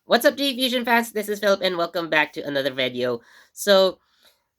What's up, JEFusion fans? This is Philip, and welcome back to another video. So,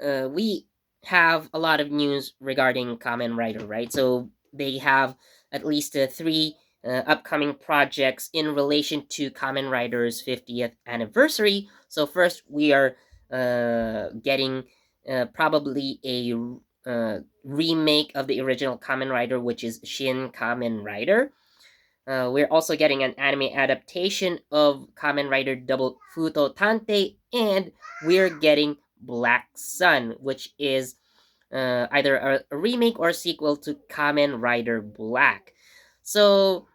we have a lot of news regarding Kamen Rider, right? So, they have at least three upcoming projects in relation to Kamen Rider's 50th anniversary. So, first, we are getting probably a remake of the original Kamen Rider, which is Shin Kamen Rider. We're also getting an anime adaptation of Kamen Rider Double Futo Tante, and we're getting Black Sun, which is either a remake or sequel to Kamen Rider Black. So,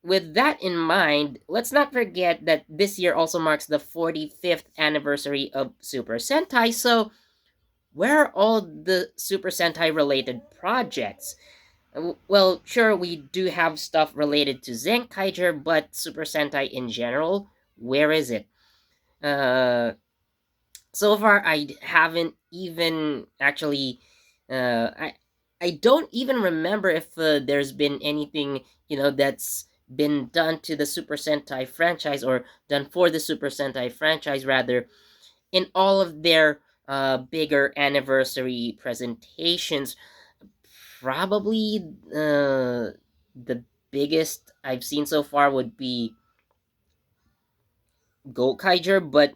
with that in mind, let's not forget that this year also marks the 45th anniversary of Super Sentai. So, where are all the Super Sentai related projects? Well, sure, we do have stuff related to Zenkaiger, but Super Sentai in general, where is it? Uh, so far, I haven't even actually. I don't even remember if there's been anything that's been done to the Super Sentai franchise or done for the Super Sentai franchise rather in all of their bigger anniversary presentations. Probably the biggest I've seen so far would be Gokaiger, but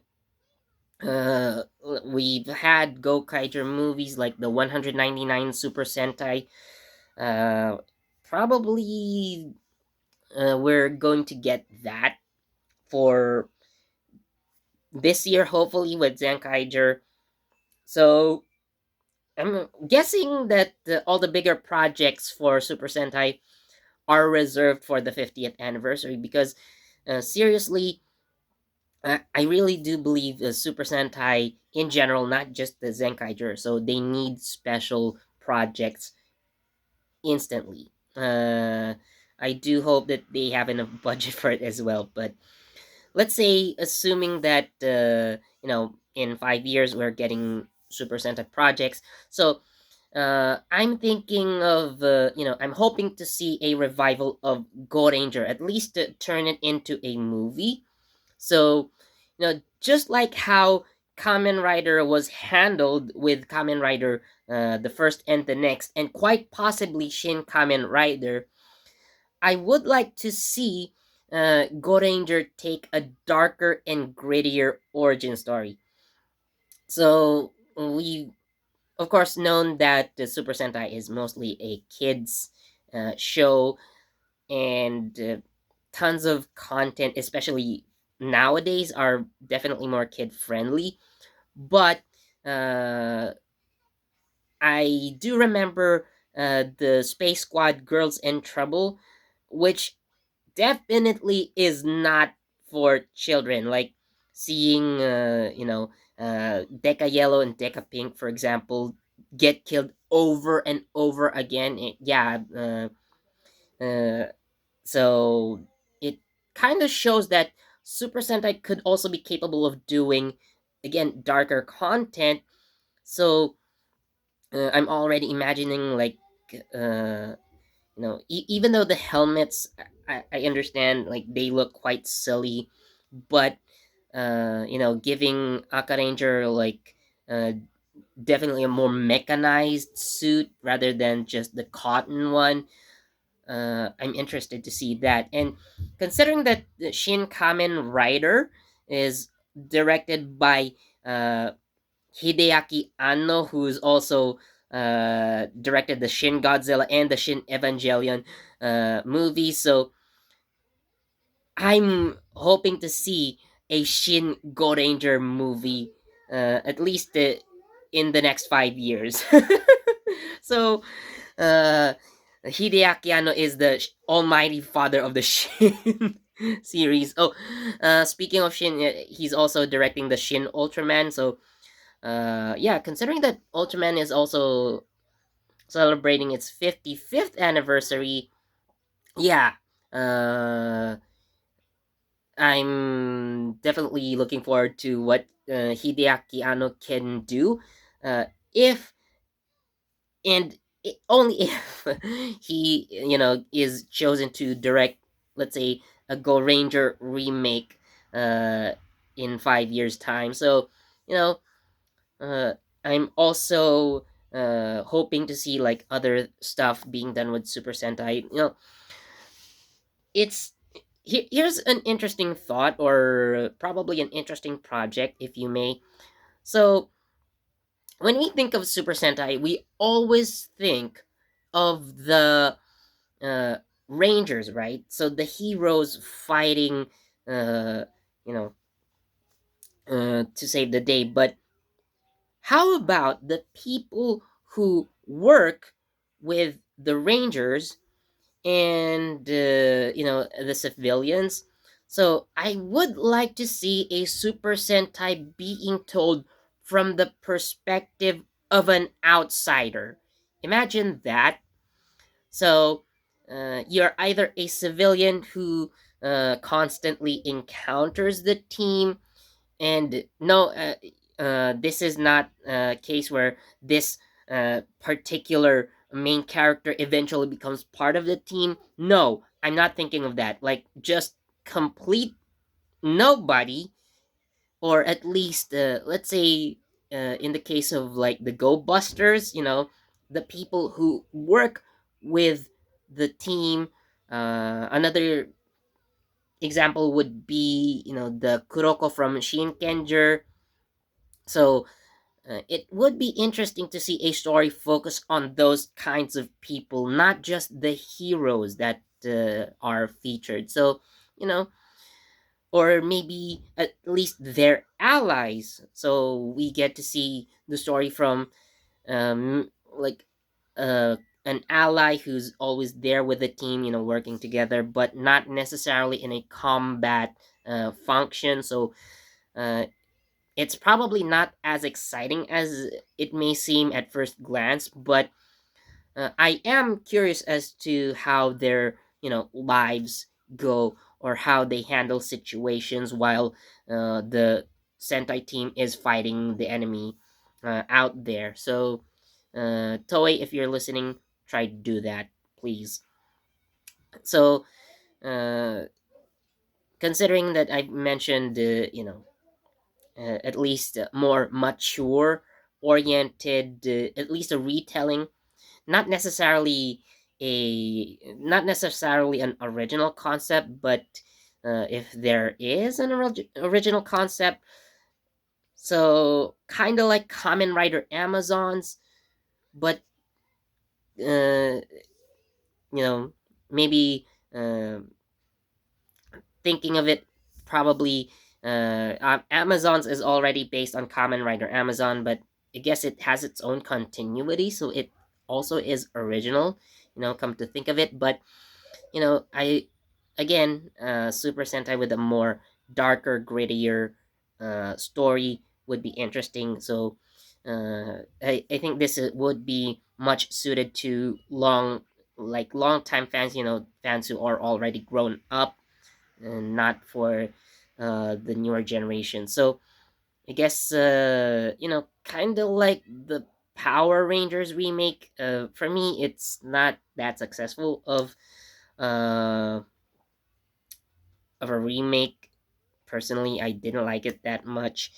we've had Gokaiger movies like the 199 Super Sentai. Uh, Probably we're going to get that for this year, hopefully with Zenkaiger. So I'm guessing that all the bigger projects for Super Sentai are reserved for the 50th anniversary because seriously, I really do believe Super Sentai in general, not just the Zenkaiger, so they need special projects instantly. I do hope that they have enough budget for it as well. But let's say, assuming that in 5 years we're getting Super Sentai projects, so I'm thinking of I'm hoping to see a revival of Go Ranger, at least to turn it into a movie. So, just like how Kamen Rider was handled with Kamen Rider the first and the next, and quite possibly Shin Kamen Rider, I would like to see Go Ranger take a darker and grittier origin story. So, we of course known that the Super Sentai is mostly a kids show and tons of content, especially nowadays, are definitely more kid friendly. But uh, I do remember the Space Squad Girls in Trouble, which definitely is not for children. Like seeing, Deca Yellow and Deca Pink, for example, get killed over and over again. Yeah, uh, so it kind of shows that Super Sentai could also be capable of doing, again, darker content. So I'm already imagining, like, even though the helmets, I understand, like, they look quite silly, but giving Aka Ranger, like, uh, definitely a more mechanized suit rather than just the cotton one. I'm interested to see that. And considering that the Shin Kamen Rider is directed by uh, Hideaki Anno, who's also directed the Shin Godzilla and the Shin Evangelion movies, so I'm hoping to see a Shin Go Ranger movie, at least in the next 5 years. So uh, Hideaki Anno is the almighty father of the Shin series. Oh, speaking of Shin, he's also directing the Shin Ultraman. So, yeah, considering that Ultraman is also celebrating its 55th anniversary, yeah, uh, I'm definitely looking forward to what Hideaki Anno can do. If and only if he is chosen to direct, let's say, a Go Ranger remake, uh, in 5 years time. So you know, uh, I'm also hoping to see like other stuff being done with Super Sentai. It's here's an interesting thought, or probably an interesting project, if you may. So when we think of Super Sentai, we always think of the uh, Rangers, right? So the heroes fighting, uh, you know, to save the day. But how about the people who work with the Rangers and the civilians? So I would like to see a Super Sentai being told from the perspective of an outsider. Imagine that. So you're either a civilian who constantly encounters the team, and no, this is not a case where this particular main character eventually becomes part of the team. No, I'm not thinking of that. Like, just complete nobody, or at least, let's say, in the case of like the Go Busters, the people who work with the team. Another example would be, the Kuroko from Shinkenger. So it would be interesting to see a story focus on those kinds of people, not just the heroes that are featured. So, you know, or maybe at least their allies. So we get to see the story from like an ally who's always there with the team, working together, but not necessarily in a combat function. So uh, it's probably not as exciting as it may seem at first glance, but I am curious as to how their lives go, or how they handle situations while the Sentai team is fighting the enemy out there. So, Toei, if you're listening, try to do that, please. So, uh, considering that I've mentioned, at least more mature oriented, at least a retelling, not necessarily an original concept, but if there is an original concept, so kind of like Kamen Rider Amazons, but uh, you know maybe thinking of it, probably Amazon's is already based on Kamen Rider Amazon, but I guess it has its own continuity, so it also is original. Come to think of it, but I again, Super Sentai with a more darker, grittier story would be interesting. So I think this would be much suited to long time fans, fans who are already grown up, and not for the newer generation. So I guess kind of like the Power Rangers remake. For me, it's not that successful uh of a remake. Personally, I didn't like it that much.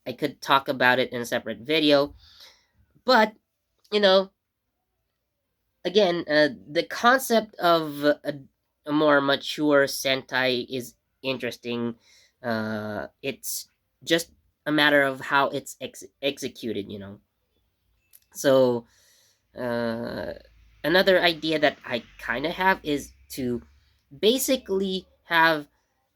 I could talk about it in a separate video, but you know, again, the concept of a more mature Sentai is interesting. It's just a matter of how it's executed, So, uh, another idea that I kind of have is to basically have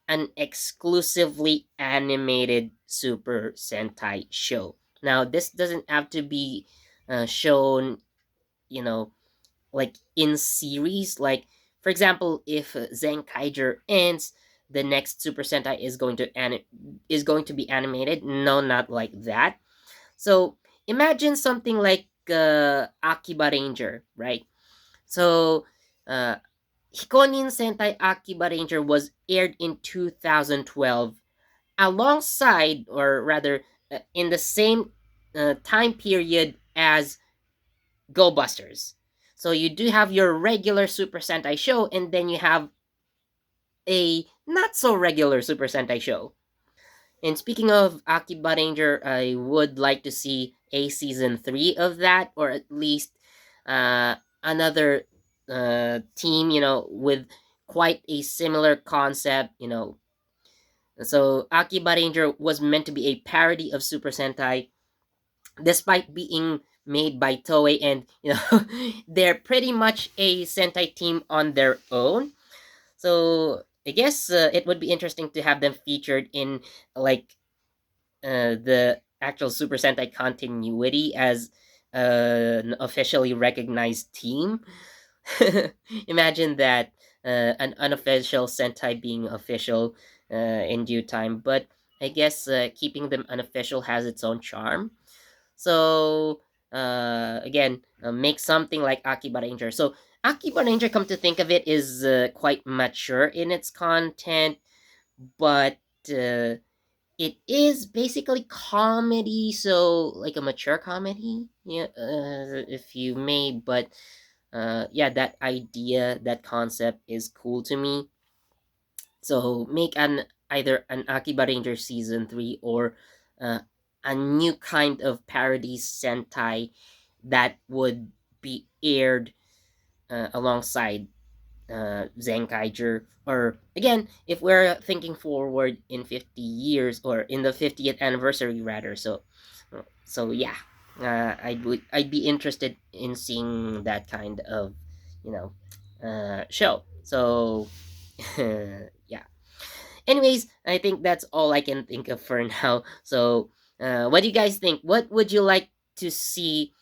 an exclusively animated Super Sentai show. Now, this doesn't have to be shown, you know, like in series. Like, for example, if Zenkaiger ends, the next Super Sentai is going to be animated. No, not like that. So imagine something like Akiba Ranger, right? So uh, Hikonin Sentai Akiba Ranger was aired in 2012 alongside, or rather, in the same time period as Go Busters. So you do have your regular Super Sentai show, and then you have a not so regular Super Sentai show. And speaking of Akiba Ranger, I would like to see a season 3 of that, or at least another team, with quite a similar concept, So Akiba Ranger was meant to be a parody of Super Sentai, despite being made by Toei, and they're pretty much a Sentai team on their own. So I guess it would be interesting to have them featured in like the actual Super Sentai continuity as an officially recognized team. Imagine that, an unofficial Sentai being official in due time, but I guess keeping them unofficial has its own charm. So again, make something like Akiba Ranger. So Akiba Ranger, come to think of it, is quite mature in its content, but it is basically comedy, so like a mature comedy, yeah, if you may. But yeah, that idea, that concept is cool to me. So make an either an Akiba Ranger season 3, or uh, a new kind of parody Sentai that would be aired alongside Zenkaiger. Or again, if we're thinking forward in 50 years, or in the 50th anniversary rather. So yeah, I'd be interested in seeing that kind of, you know show. So yeah. Anyways, I think that's all I can think of for now. So what do you guys think? What would you like to see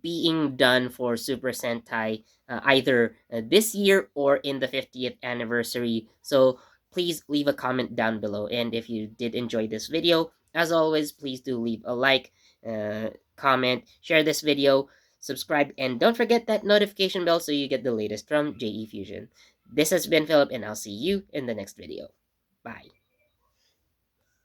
being done for Super Sentai, either this year or in the 50th anniversary? So please leave a comment down below. And if you did enjoy this video, as always, please do leave a like, comment, share this video, subscribe, and don't forget that notification bell so you get the latest from JEFusion. This has been Philip, and I'll see you in the next video. Bye.